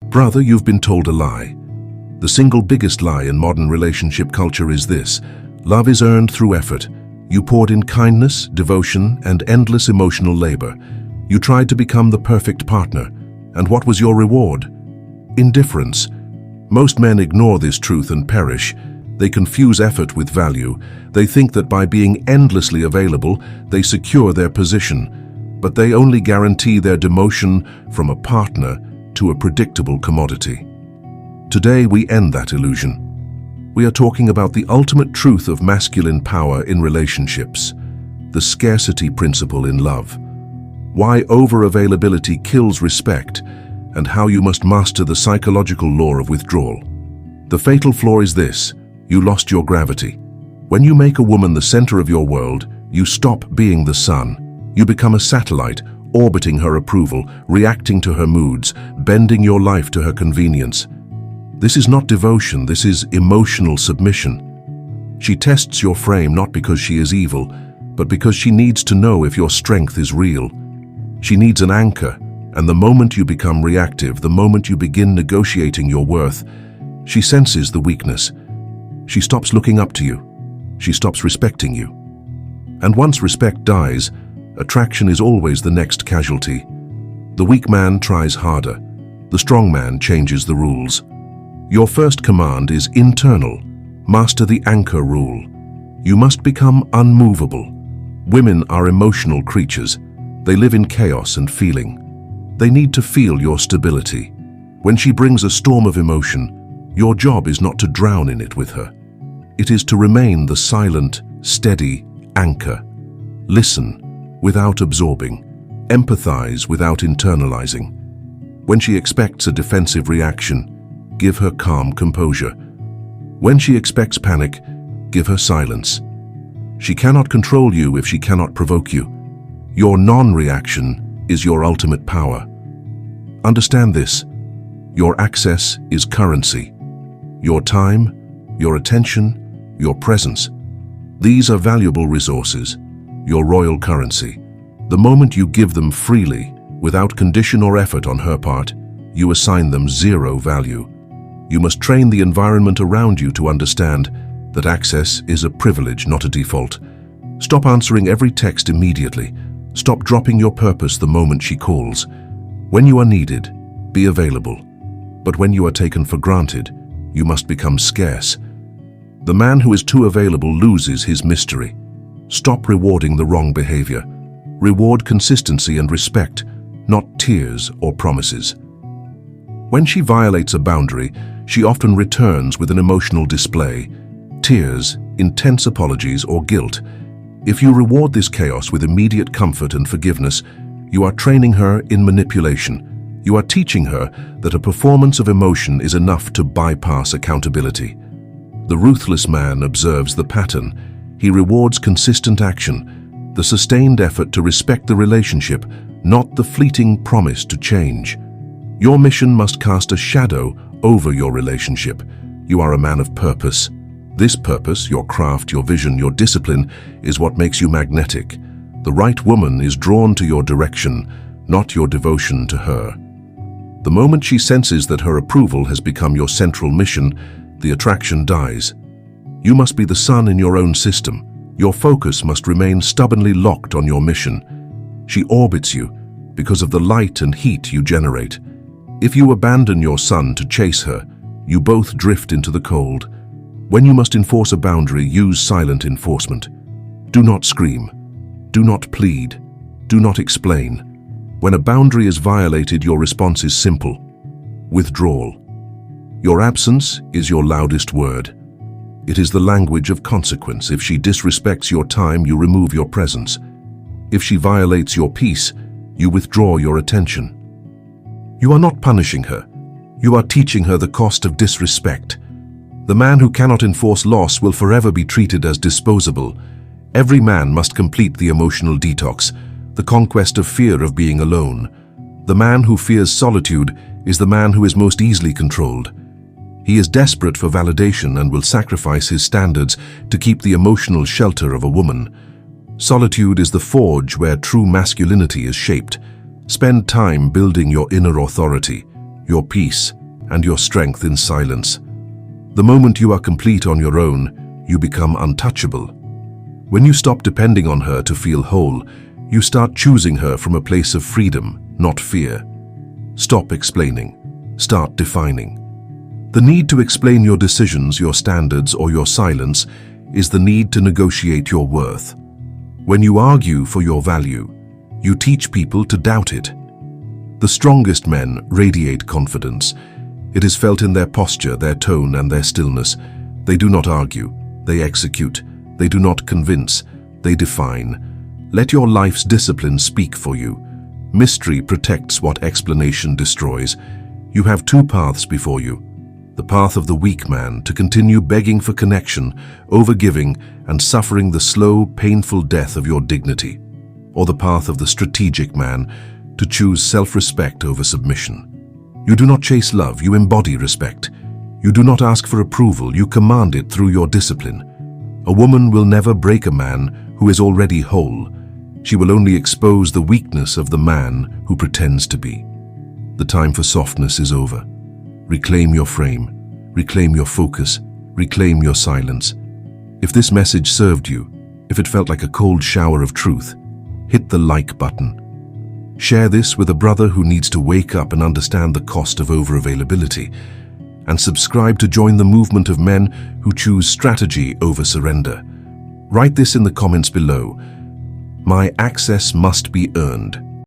Brother, you've been told a lie. The single biggest lie in modern relationship culture is this: love is earned through effort. You poured in kindness, devotion, and endless emotional labor. You tried to become the perfect partner. And what was your reward? Indifference. Most men ignore this truth and perish. They confuse effort with value. They think that by being endlessly available, they secure their position. But they only guarantee their demotion from a partner to a predictable commodity. Today we end that illusion. We are talking about the ultimate truth of masculine power in relationships, the scarcity principle in love, why over-availability kills respect, and how you must master the psychological law of withdrawal. The fatal flaw is this: you lost your gravity. When you make a woman the center of your world, you stop being the sun. You become a satellite, orbiting her approval, reacting to her moods, bending your life to her convenience. This is not devotion, this is emotional submission. She tests your frame not because she is evil, but because she needs to know if your strength is real. She needs an anchor, and the moment you become reactive, the moment you begin negotiating your worth, she senses the weakness. She stops looking up to you. She stops respecting you. And once respect dies, attraction is always the next casualty. The weak man tries harder. The strong man changes the rules. Your first command is internal. Master the anchor rule. You must become unmovable. Women are emotional creatures. They live in chaos and feeling. They need to feel your stability. When she brings a storm of emotion, your job is not to drown in it with her. It is to remain the silent, steady anchor. Listen without absorbing. Empathize without internalizing. When she expects a defensive reaction, give her calm composure. When she expects panic, give her silence. She cannot control you if she cannot provoke you. Your non-reaction is your ultimate power. Understand this: your access is currency. Your time, your attention, your presence. These are valuable resources, your royal currency. The moment you give them freely, without condition or effort on her part, you assign them zero value. You must train the environment around you to understand that access is a privilege, not a default. Stop answering every text immediately. Stop dropping your purpose the moment she calls. When you are needed, be available. But when you are taken for granted, you must become scarce. The man who is too available loses his mystery. Stop rewarding the wrong behavior. Reward consistency and respect, not tears or promises. When she violates a boundary, she often returns with an emotional display, tears, intense apologies, or guilt. If you reward this chaos with immediate comfort and forgiveness, you are training her in manipulation. You are teaching her that a performance of emotion is enough to bypass accountability. The ruthless man observes the pattern. He rewards consistent action, the sustained effort to respect the relationship, not the fleeting promise to change. Your mission must cast a shadow over your relationship. You are a man of purpose. This purpose, your craft, your vision, your discipline, is what makes you magnetic. The right woman is drawn to your direction, not your devotion to her. The moment she senses that her approval has become your central mission, the attraction dies. You must be the sun in your own system. Your focus must remain stubbornly locked on your mission. She orbits you because of the light and heat you generate. If you abandon your sun to chase her, you both drift into the cold. When you must enforce a boundary, use silent enforcement. Do not scream. Do not plead. Do not explain. When a boundary is violated, your response is simple: withdrawal. Your absence is your loudest word. It is the language of consequence. If she disrespects your time, you remove your presence. If she violates your peace, you withdraw your attention. You are not punishing her. You are teaching her the cost of disrespect. The man who cannot enforce loss will forever be treated as disposable. Every man must complete the emotional detox, the conquest of fear of being alone. The man who fears solitude is the man who is most easily controlled. He is desperate for validation and will sacrifice his standards to keep the emotional shelter of a woman. Solitude is the forge where true masculinity is shaped. Spend time building your inner authority, your peace, and your strength in silence. The moment you are complete on your own, you become untouchable. When you stop depending on her to feel whole, you start choosing her from a place of freedom, not fear. Stop explaining. Start defining. The need to explain your decisions, your standards, or your silence is the need to negotiate your worth. When you argue for your value, you teach people to doubt it. The strongest men radiate confidence. It is felt in their posture, their tone, and their stillness. They do not argue, they execute. They do not convince, they define. Let your life's discipline speak for you. Mystery protects what explanation destroys. You have two paths before you. The path of the weak man to continue begging for connection, overgiving, and suffering the slow, painful death of your dignity. Or the path of the strategic man to choose self-respect over submission. You do not chase love, you embody respect. You do not ask for approval, you command it through your discipline. A woman will never break a man who is already whole. She will only expose the weakness of the man who pretends to be. The time for softness is over. Reclaim your frame, reclaim your focus, reclaim your silence. If this message served you, if it felt like a cold shower of truth, hit the like button. Share this with a brother who needs to wake up and understand the cost of over-availability, and subscribe to join the movement of men who choose strategy over surrender. Write this in the comments below. My access must be earned.